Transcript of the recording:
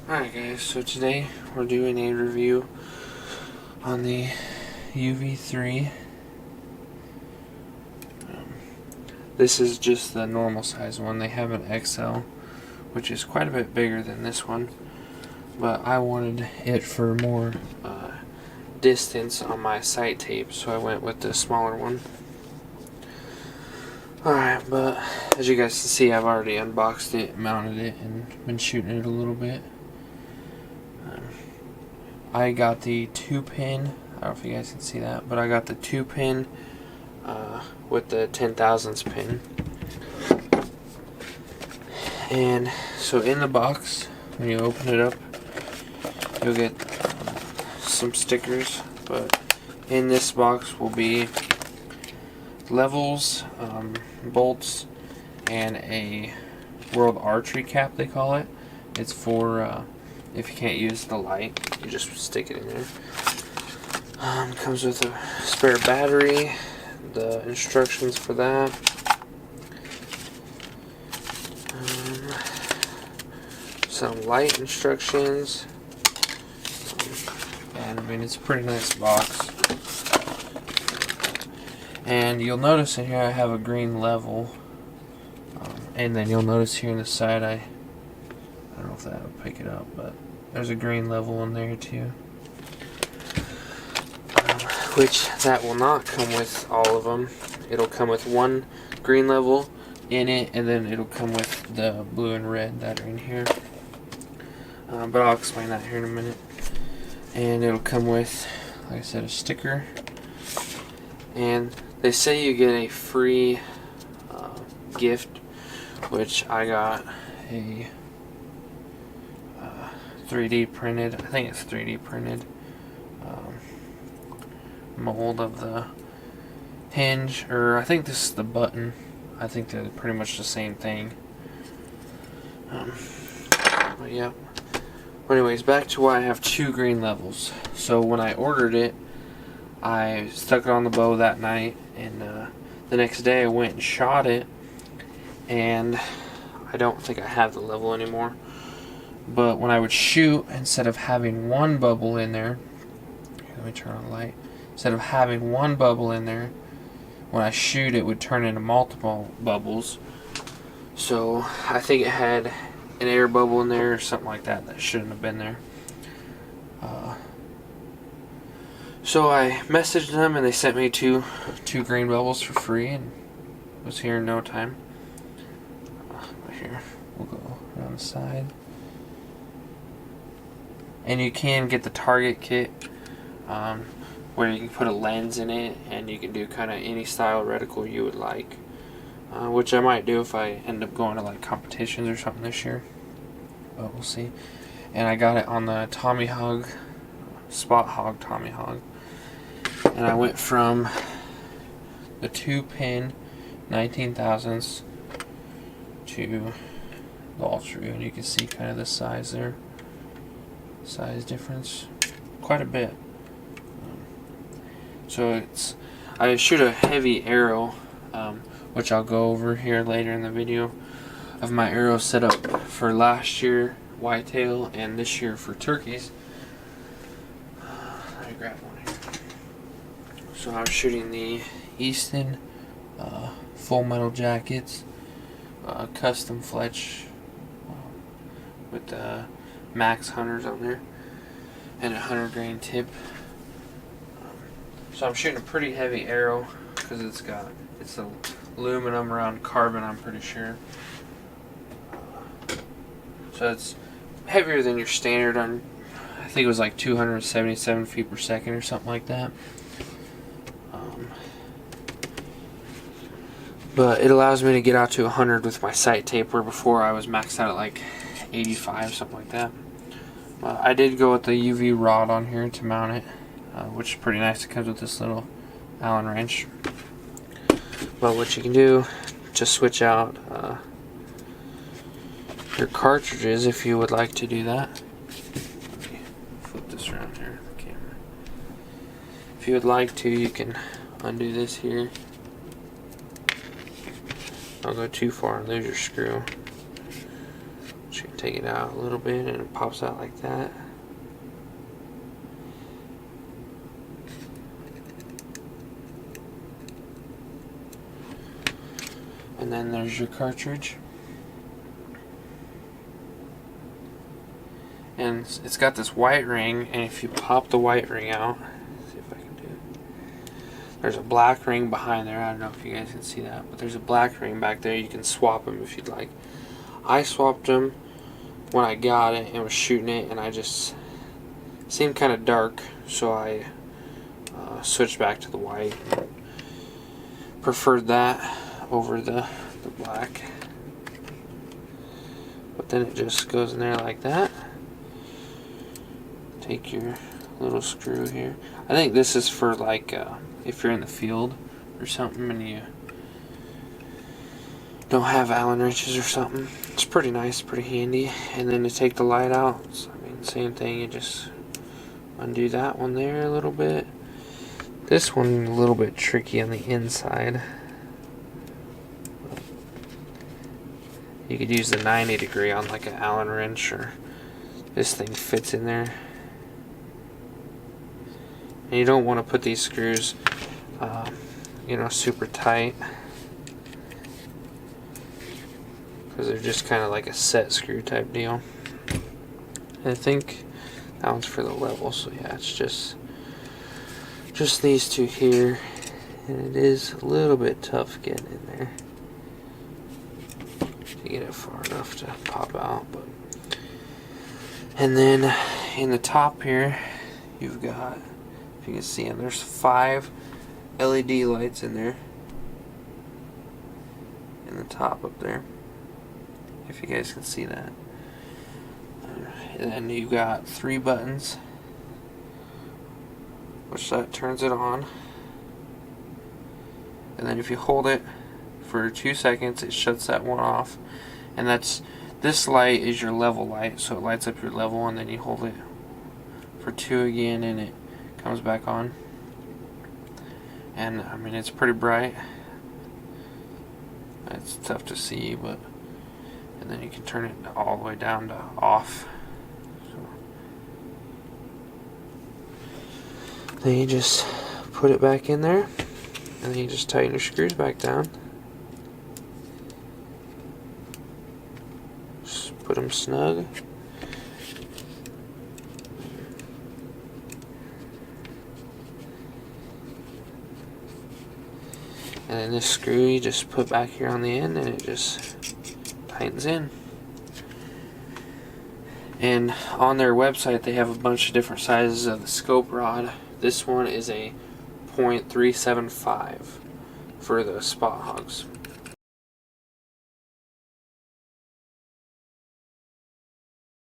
Alright guys, so today we're doing a review on the UV3. This is just the normal size one. They have an XL, which is quite a bit bigger than this one, but I wanted it for more distance on my sight tape, so I went with the smaller one. Alright, but as you guys can see, I've already unboxed it, mounted it, and been shooting it a little bit. I got the 2-pin, I don't know if you guys can see that, but I got the 2-pin with the 10,000ths pin. And so in the box, when you open it up, you'll get some stickers, but in this box will be levels, bolts, and a world archery cap, they call it. It's for if you can't use the light, you just stick it in there. Comes with a spare battery, the instructions for that, some light instructions, and I mean, it's a pretty nice box. And you'll notice in here I have a green level, and then you'll notice here on the side I don't know if that would pick it up, but there's a green level in there too, which that will not come with all of them. It'll come with one green level in it, and then it'll come with the blue and red that are in here, but I'll explain that here in a minute. And it'll come with, like I said, a sticker, and they say you get a free gift, which I got a 3D printed, I think it's 3D printed mold of the hinge, or I think this is the button. I think they're pretty much the same thing. But yeah. Anyways, back to why I have 2 green levels. So when I ordered it, I stuck it on the bow that night, and the next day I went and shot it, and I don't think I have the level anymore. But when I would shoot, instead of having one bubble in there, let me turn on the light. Instead of having one bubble in there, when I shoot, it would turn into multiple bubbles. So I think it had an air bubble in there or something like that that shouldn't have been there. So I messaged them, and they sent me two green bubbles for free, and it was here in no time. Right here, we'll go around the side. And you can get the Target kit, where you can put a lens in it, and you can do kind of any style reticle you would like, which I might do if I end up going to like competitions or something this year, but we'll see. And I got it on the Tommy Hog, Spot Hog Tommy Hog, and I went from the 2-pin 19,000ths to the Ultraview, and you can see kind of the size there. Size difference, quite a bit. So I shoot a heavy arrow, which I'll go over here later in the video, of my arrow set up for last year whitetail and this year for turkeys. Let me grab one here. So I'm shooting the Easton full metal jackets, custom fletch with the Max Hunters on there, and a 100 grain tip. So I'm shooting a pretty heavy arrow because it's aluminum around carbon, I'm pretty sure. So it's heavier than your standard on, I think it was like 277 feet per second or something like that. But it allows me to get out to 100 with my sight tape, where before I was maxed out at like 85, something like that. I did go with the UV rod on here to mount it, which is pretty nice. It comes with this little Allen wrench. But what you can do, just switch out your cartridges if you would like to do that. Let me flip this around here, the camera. If you would like to, you can undo this here. Don't go too far and lose your screw. So you can take it out a little bit and it pops out like that. And then there's your cartridge. And it's got this white ring, and if you pop the white ring out, see if I can do it. There's a black ring behind there. I don't know if you guys can see that, but there's a black ring back there. You can swap them if you'd like. I swapped them when I got it and was shooting it, and I just seemed kind of dark, so I switched back to the white. Preferred that over the black. But then it just goes in there like that. Take your little screw here. I think this is for like if you're in the field or something and you don't have Allen wrenches or something. It's pretty nice, pretty handy. And then to take the light out, so, I mean, same thing. You just undo that one there a little bit. This one a little bit tricky on the inside. You could use the 90 degree on like an Allen wrench, or this thing fits in there. And you don't want to put these screws, you know, super tight, because they're just kind of like a set screw type deal. And I think that one's for the level, so yeah, it's just these two here, and it is a little bit tough getting in there to get it far enough to pop out. But and then in the top here, you've got, if you can see them, there's 5 LED lights in there, in the top up there, if you guys can see that. And then you've got 3 buttons, which that turns it on. And then if you hold it for 2 seconds, it shuts that one off. And this light is your level light, so it lights up your level, and then you hold it for 2 again and it comes back on. And I mean, it's pretty bright. It's tough to see, but and then you can turn it all the way down to off. So then you just put it back in there, and then you just tighten your screws back down. Just put them snug. And then this screw you just put back here on the end, and it just tightens in. And on their website they have a bunch of different sizes of the scope rod. This one is a .375 for the spot hogs.